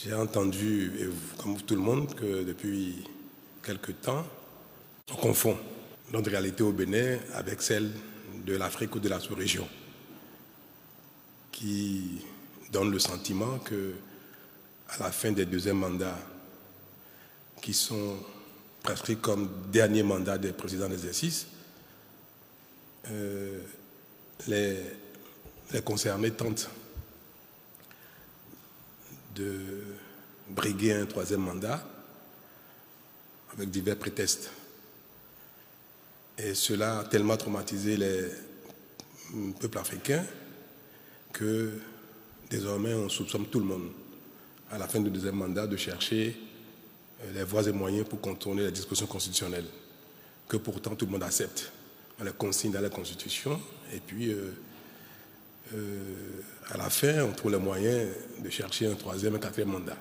J'ai entendu, comme tout le monde, que depuis quelque temps, on confond notre réalité au Bénin avec celle de l'Afrique ou de la sous-région, qui donne le sentiment que, à la fin des deuxièmes mandats, qui sont prescrits comme dernier mandat des présidents d'exercice, les concernés tentent de briguer un troisième mandat avec divers prétextes. Et cela a tellement traumatisé les peuples africains que désormais on soupçonne tout le monde à la fin du deuxième mandat de chercher les voies et moyens pour contourner les dispositions constitutionnelles que pourtant tout le monde accepte. On les consigne dans la Constitution et puis à la fin on trouve les moyens de chercher un troisième, un quatrième mandat.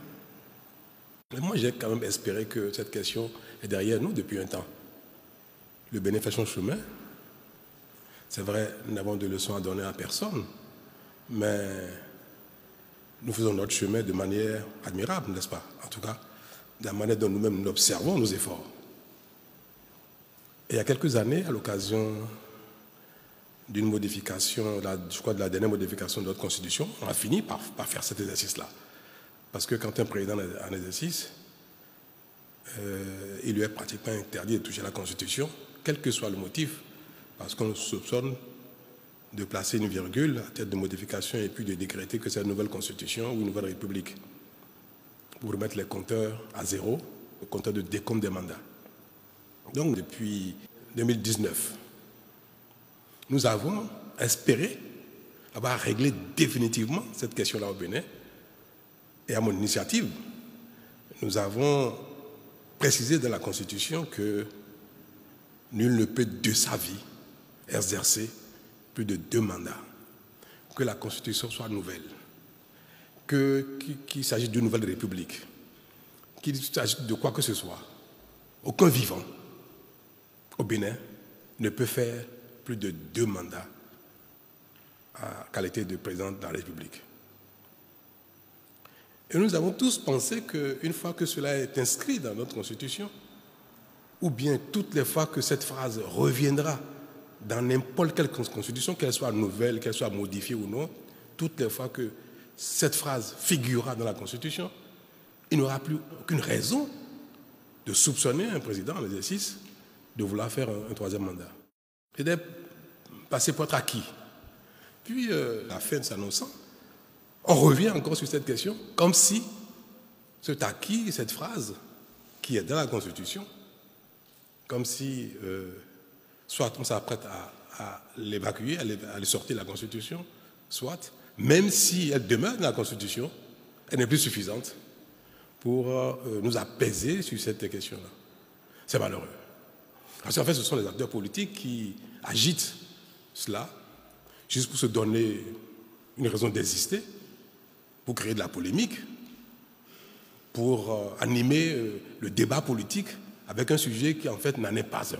Mais moi j'ai quand même espéré que cette question est derrière nous depuis un temps. Le Bénin fait son chemin. C'est vrai, nous n'avons de leçons à donner à personne, mais nous faisons notre chemin de manière admirable, n'est-ce pas? En tout cas, de la manière dont nous-mêmes nous observons nos efforts. Et il y a quelques années, à l'occasion d'une modification, je crois de la dernière modification de notre Constitution, on a fini par faire cet exercice-là. Parce que quand un président est en exercice, il lui est pratiquement interdit de toucher la Constitution, quel que soit le motif, parce qu'on soupçonne de placer une virgule à tête de modification et puis de décréter que c'est une nouvelle Constitution ou une nouvelle République, pour remettre les compteurs à zéro, le compteur de décompte des mandats. Donc depuis 2019, nous avons espéré avoir réglé définitivement cette question-là au Bénin. Et à mon initiative, nous avons précisé dans la Constitution que nul ne peut de sa vie exercer plus de 2 mandats, que la Constitution soit nouvelle, qu'il s'agisse d'une nouvelle république, qu'il s'agisse de quoi que ce soit. Aucun vivant au Bénin ne peut faire plus de 2 mandats en qualité de président de la République. Et nous avons tous pensé qu'une fois que cela est inscrit dans notre Constitution, ou bien toutes les fois que cette phrase reviendra dans n'importe quelle constitution, qu'elle soit nouvelle, qu'elle soit modifiée ou non, toutes les fois que cette phrase figurera dans la Constitution, il n'y aura plus aucune raison de soupçonner un président en exercice de vouloir faire un troisième mandat. Et d'être passé pour être acquis. Puis, la fin de s'annonçant, on revient encore sur cette question, comme si cet acquis, cette phrase qui est dans la Constitution, comme si soit on s'apprête à l'évacuer, à le sortir de la Constitution, soit, même si elle demeure dans la Constitution, elle n'est plus suffisante pour nous apaiser sur cette question-là. C'est malheureux. Parce qu'en fait, ce sont les acteurs politiques qui agitent cela, juste pour se donner une raison d'exister, pour créer de la polémique, pour animer le débat politique avec un sujet qui en fait n'en est pas un.